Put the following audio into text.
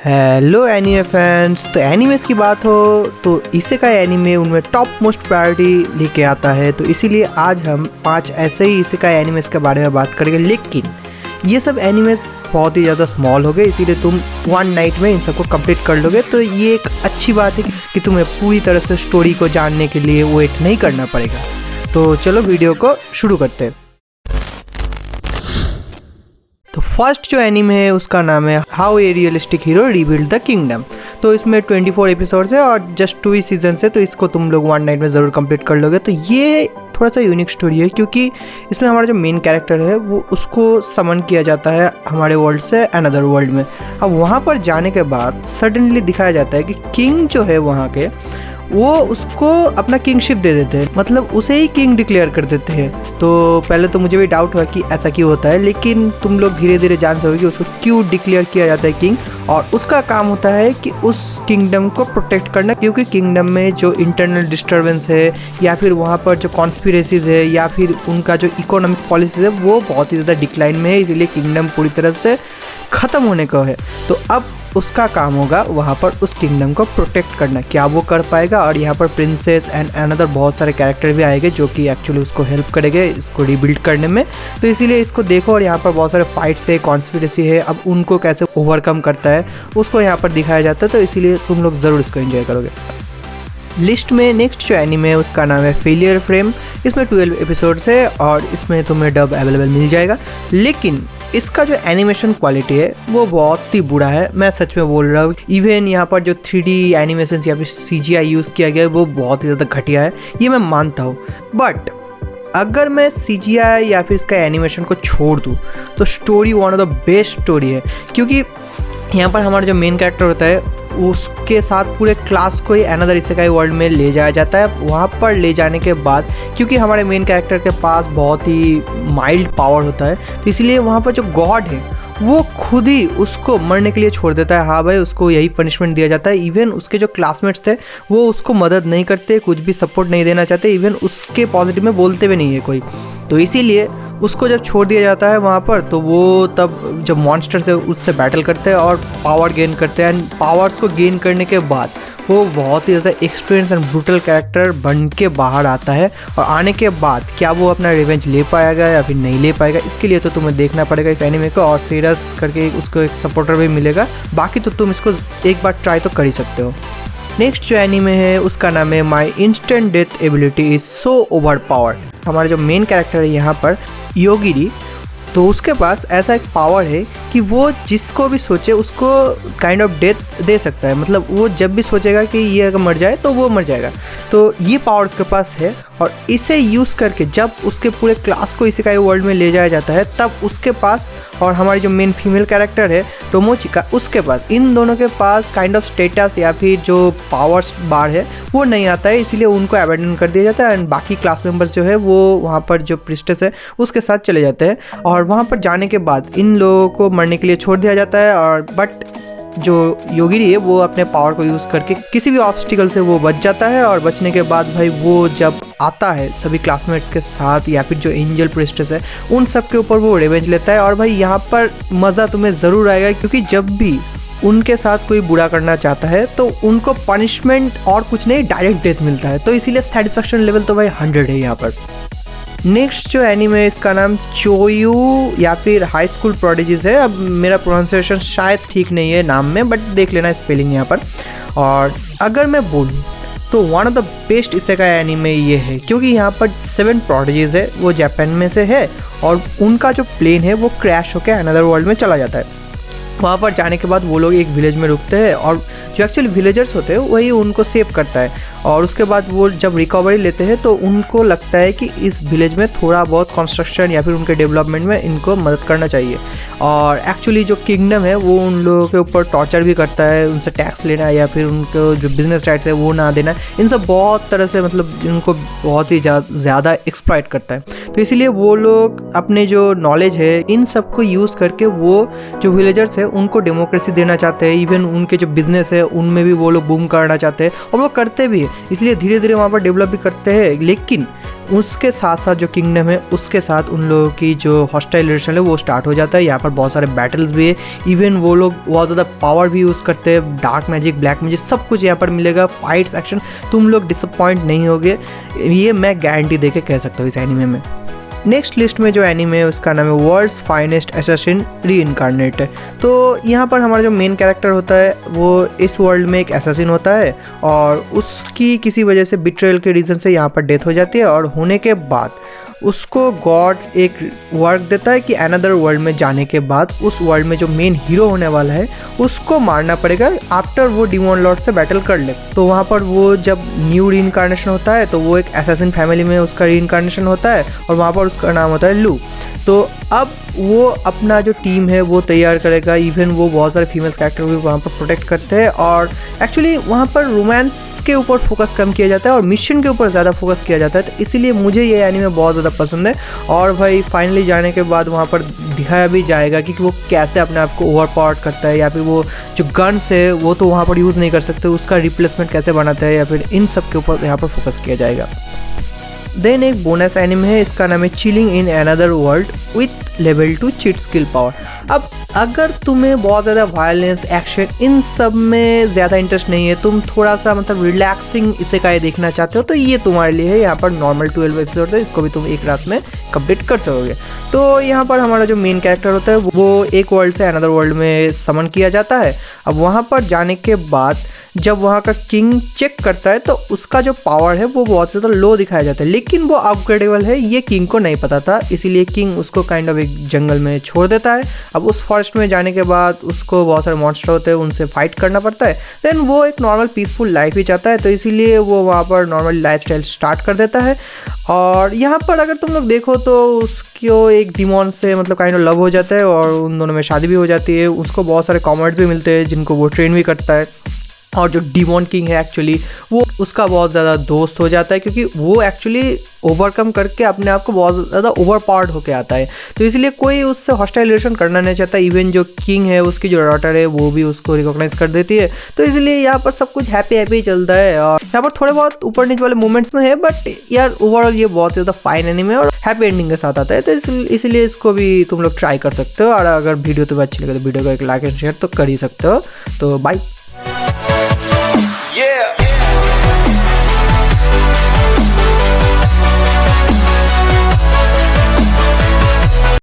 Hello anime fans. तो एनीमेस की बात हो तो इसेकाई एनीमे उनमें टॉप मोस्ट प्रायोरिटी लेके आता है। तो इसीलिए आज हम 5 ऐसे ही इसेकाई एनीमेस के बारे में बात करेंगे। लेकिन ये सब एनीमेस बहुत ही ज़्यादा स्मॉल हो गए, इसीलिए तुम वन नाइट में इन सबको कंप्लीट कर लोगे। तो ये एक अच्छी बात है कि तुम्हें पूरी तरह से स्टोरी को जानने के लिए वेट नहीं करना पड़ेगा। तो चलो वीडियो को शुरू करते हैं। तो फर्स्ट जो एनीमे है उसका नाम है how a realistic hero rebuild the kingdom. तो इसमें 24 एपिसोड्स है और जस्ट 2 ही सीजन्स है, तो इसको तुम लोग वन नाइट में ज़रूर कंप्लीट कर लोगे। तो ये थोड़ा सा यूनिक स्टोरी है क्योंकि इसमें हमारा जो मेन कैरेक्टर है वो उसको समन किया जाता है हमारे वर्ल्ड से अनदर वर्ल्ड में। अब वहाँ पर जाने के बाद सडनली दिखाया जाता है कि किंग जो है वहाँ के वो उसको अपना किंगशिप दे देते हैं, मतलब उसे ही किंग डिक्लेयर कर देते हैं। तो पहले तो मुझे भी डाउट हुआ कि ऐसा क्यों होता है, लेकिन तुम लोग धीरे धीरे जान सकोगे कि उसको क्यों डिक्लेयर किया जाता है किंग। और उसका काम होता है कि उस किंगडम को प्रोटेक्ट करना, क्योंकि किंगडम में जो इंटरनल डिस्टर्बेंस है या फिर वहाँ पर जो कॉन्स्पिरेसीज है या फिर उनका जो इकोनॉमिक पॉलिसीज है वो बहुत ही ज़्यादा डिक्लाइन में है, इसीलिए किंगडम पूरी तरह से ख़त्म होने का है। तो अब उसका काम होगा वहाँ पर उस किंगडम को प्रोटेक्ट करना। क्या वो कर पाएगा? और यहाँ पर प्रिंसेस एंड अनदर बहुत सारे कैरेक्टर भी आएंगे जो कि एक्चुअली उसको हेल्प करेंगे इसको रीबिल्ड करने में। तो इसीलिए इसको देखो। और यहाँ पर बहुत सारे फाइट्स है, कॉन्स्पिरेसी है, अब उनको कैसे ओवरकम करता है उसको यहाँ पर दिखाया जाता है। तो इसीलिए तुम लोग ज़रूर इसको एंजॉय करोगे। लिस्ट में नेक्स्ट जो एनीमे है उसका नाम है फेलियर फ्रेम। इसमें 12 एपिसोड्स है और इसमें तुम्हें डब अवेलेबल मिल जाएगा। लेकिन इसका जो एनिमेशन क्वालिटी है वो बहुत ही बुरा है, मैं सच में बोल रहा हूँ। इवन यहाँ पर जो 3D एनिमेशन या फिर CGI यूज़ किया गया है वो बहुत ही ज़्यादा घटिया है, ये मैं मानता हूँ। बट अगर मैं CGI या फिर इसका एनिमेशन को छोड़ दूँ तो story one of the best story है, क्योंकि यहाँ पर हमारा जो मेन कैरेक्टर होता है उसके साथ पूरे क्लास को ही अनदर इसेकाई वर्ल्ड में ले जाया जाता है। वहाँ पर ले जाने के बाद क्योंकि हमारे मेन कैरेक्टर के पास बहुत ही माइल्ड पावर होता है, तो इसलिए वहाँ पर जो गॉड है वो खुद ही उसको मरने के लिए छोड़ देता है। हाँ भाई, उसको यही पनिशमेंट दिया जाता है। इवन उसके जो क्लासमेट्स थे वो उसको मदद नहीं करते, कुछ भी सपोर्ट नहीं देना चाहते, इवन उसके पॉजिटिव में बोलते भी नहीं है कोई। तो इसीलिए उसको जब छोड़ दिया जाता है वहाँ पर, तो वो तब जब मॉन्स्टर से उससे बैटल करते हैं और पावर गेन करते हैं। एंड पावर्स को गेन करने के बाद वो बहुत ही ज़्यादा एक्सपीरियंस एंड ब्रूटल कैरेक्टर बन के बाहर आता है। और आने के बाद क्या वो अपना रिवेंज ले पाएगा या फिर नहीं ले पाएगा, इसके लिए तो तुम्हें देखना पड़ेगा इस एनीमे को। और सीरियस करके उसको एक सपोर्टर भी मिलेगा, बाकी तो तुम इसको एक बार ट्राई तो कर ही सकते हो। नेक्स्ट जो एनीमे है उसका नाम है my instant death ability is so overpowered. हमारा जो मेन कैरेक्टर है यहाँ पर योगिरी, तो उसके पास ऐसा एक पावर है कि वो जिसको भी सोचे उसको काइंड ऑफ डेथ दे सकता है। मतलब वो जब भी सोचेगा कि ये अगर मर जाए तो वो मर जाएगा। तो ये पावर उसके पास है और इसे यूज़ करके जब उसके पूरे क्लास को इसेकाई वर्ल्ड में ले जाया जाता है तब उसके पास और हमारी जो मेन फीमेल कैरेक्टर है टोमोचिका, उसके पास, इन दोनों के पास काइंड ऑफ स्टेटस या फिर जो पावर्स बार है वो नहीं आता है, इसीलिए उनको अबैंडन कर दिया जाता है। एंड बाकी क्लास मेंबर्स जो है वो वहाँ पर जो प्रिस्टेस है उसके साथ चले जाते हैं। और वहाँ पर जाने के बाद इन लोगों को मरने के लिए छोड़ दिया जाता है। और बट जो योगिरी है वो अपने पावर को यूज़ करके किसी भी ऑब्स्टिकल से वो बच जाता है। और बचने के बाद भाई वो जब आता है सभी क्लासमेट्स के साथ या फिर जो एंजल प्रिस्टेस है उन सब के ऊपर वो रिवेंज लेता है। और भाई यहाँ पर मज़ा तुम्हें ज़रूर आएगा, क्योंकि जब भी उनके साथ कोई बुरा करना चाहता है तो उनको पनिशमेंट और कुछ नहीं, डायरेक्ट डेथ मिलता है। तो इसीलिए सेटिस्फैक्शन लेवल तो भाई 100 है यहाँ पर। नेक्स्ट जो एनीमे है इसका नाम चोयू या फिर हाई स्कूल प्रोडिजीज है। अब मेरा प्रोनाउंसिएशन शायद ठीक नहीं है नाम में, बट देख लेना स्पेलिंग यहाँ पर। और अगर मैं बोलूँ तो one of the best isekai anime ये है, क्योंकि यहाँ पर 7 प्रोडिजीज है, वो जापान में से है और उनका जो प्लेन है वो क्रैश होकर अनदर वर्ल्ड में चला जाता है। वहाँ पर जाने के बाद वो लोग एक विलेज में रुकते हैं और जो एक्चुअली विलेजर्स होते हैं वही उनको सेव करता है। और उसके बाद वो जब रिकवरी लेते हैं तो उनको लगता है कि इस विलेज में थोड़ा बहुत कंस्ट्रक्शन या फिर उनके डेवलपमेंट में इनको मदद करना चाहिए। और एक्चुअली जो किंगडम है वो उन लोगों के ऊपर टॉर्चर भी करता है, उनसे टैक्स लेना या फिर उनको जो बिजनेस राइट्स है वो ना देना, इन सब बहुत तरह से मतलब उनको बहुत ही ज़्यादा एक्सप्लॉइट करता है। तो इसीलिए वो लोग अपने जो नॉलेज है इन सब को यूज़ करके वो जो विलेजर्स है उनको डेमोक्रेसी देना चाहते हैं। इवन उनके जो बिजनेस है उनमें भी वो लोग बूम करना चाहते हैं और वो करते भी है, इसलिए धीरे धीरे वहाँ पर डेवलप भी करते हैं। लेकिन उसके साथ साथ जो किंगडम है उसके साथ उन लोगों की जो हॉस्टाइल रिलेशन है वो स्टार्ट हो जाता है। यहाँ पर बहुत सारे बैटल्स भी है, इवन वो लोग बहुत ज़्यादा पावर भी यूज़ करते हैं, डार्क मैजिक, ब्लैक मैजिक, सब कुछ यहाँ पर मिलेगा, फाइट्स, एक्शन, तुम लोग डिसअपॉइंट नहीं होगे, ये मैं गारंटी दे के कह सकता हूँ इस एनीमे में। नेक्स्ट लिस्ट में जो एनीमे है उसका नाम है वर्ल्ड्स फाइनेस्ट असैसिन रीइंकार्नेटेड। तो यहाँ पर हमारा जो मेन कैरेक्टर होता है वो इस वर्ल्ड में एक असैसिन होता है और उसकी किसी वजह से बिट्रेयल के रीज़न से यहाँ पर डेथ हो जाती है और होने के बाद उसको गॉड एक वर्क देता है कि अनदर वर्ल्ड में जाने के बाद उस वर्ल्ड में जो मेन हीरो होने वाला है उसको मारना पड़ेगा आफ्टर वो डिमॉन लॉर्ड से बैटल कर ले। तो वहाँ पर वो जब न्यू रीइंकार्नेशन होता है तो वो एक असैसिन फैमिली में उसका रीइंकार्नेशन होता है और वहाँ पर उसका नाम होता है लू। तो अब वो अपना जो टीम है वो तैयार करेगा, इवन वो बहुत सारे फीमेल कैरेक्टर भी वहाँ पर प्रोटेक्ट करते हैं और एक्चुअली वहाँ पर रोमांस के ऊपर फोकस कम किया जाता है और मिशन के ऊपर ज़्यादा फोकस किया जाता है। तो इसीलिए मुझे ये एनीमे बहुत ज़्यादा पसंद है और भाई फाइनली जाने के बाद वहाँ पर दिखाया भी जाएगा कि वो कैसे अपने आप को ओवरपावर्ड करता है या फिर वो जो गन्स है वो तो वहाँ पर यूज़ नहीं कर सकते, उसका रिप्लेसमेंट कैसे बनाता है या फिर इन सब के ऊपर यहाँ पर फोकस किया जाएगा। देन एक बोनस एनिमे है, इसका नाम है chilling in another world with level 2 cheat skill power. अब अगर तुम्हें बहुत ज़्यादा वायलेंस, एक्शन इन सब में ज़्यादा इंटरेस्ट नहीं है, तुम थोड़ा सा मतलब रिलैक्सिंग इसे का देखना चाहते हो तो ये तुम्हारे लिए है। यहाँ पर नॉर्मल 12 एपिसोड है, इसको भी तुम एक रात में कंप्लीट कर सकोगे। तो यहाँ पर हमारा जो मेन कैरेक्टर होता है वो एक वर्ल्ड से अनदर वर्ल्ड में समन किया जाता है। अब वहाँ पर जाने के बाद जब वहाँ का किंग चेक करता है तो उसका जो पावर है वो बहुत ज़्यादा लो दिखाया जाता है, लेकिन वो अपग्रेडेबल है, ये किंग को नहीं पता था, इसीलिए किंग उसको काइंड ऑफ एक जंगल में छोड़ देता है। अब उस फॉरेस्ट में जाने के बाद उसको बहुत सारे मॉन्स्टर होते हैं, उनसे फाइट करना पड़ता है। देन वो एक नॉर्मल पीसफुल लाइफ ही चाहता है, तो इसीलिए वो वहाँ पर नॉर्मल लाइफस्टाइल स्टार्ट कर देता है। और यहाँ पर अगर तुम लोग देखो तो उसको एक डिमॉन से मतलब काइंड ऑफ लव हो जाता है और उन दोनों में शादी भी हो जाती है। उसको बहुत सारे कॉमेट्स भी मिलते हैं जिनको वो ट्रेन भी करता है और जो डिमॉन किंग है एक्चुअली वो उसका बहुत ज़्यादा दोस्त हो जाता है, क्योंकि वो एक्चुअली ओवरकम करके अपने आप को बहुत ज़्यादा ओवरपावर्ड होके आता है। तो इसलिए कोई उससे हॉस्टाइल रिलेशन करना नहीं चाहता। इवन जो किंग है उसकी जो डॉटर है वो भी उसको रिकॉग्नाइज कर देती है। तो इसलिए यहाँ पर सब कुछ हैप्पी हैप्पी चलता है और यहाँ पर थोड़े बहुत ऊपर नीचे वाले मोमेंट्स में है, बट यार ओवरऑल ये बहुत ज़्यादा फाइन एनीमे और हैप्पी एंडिंग के साथ आता है। तो इसलिए इसको भी तुम लोग ट्राई कर सकते हो और अगर वीडियो तुम्हें अच्छी लगे तो वीडियो को एक लाइक एंड शेयर तो कर ही सकते हो। तो बाय। Yeah.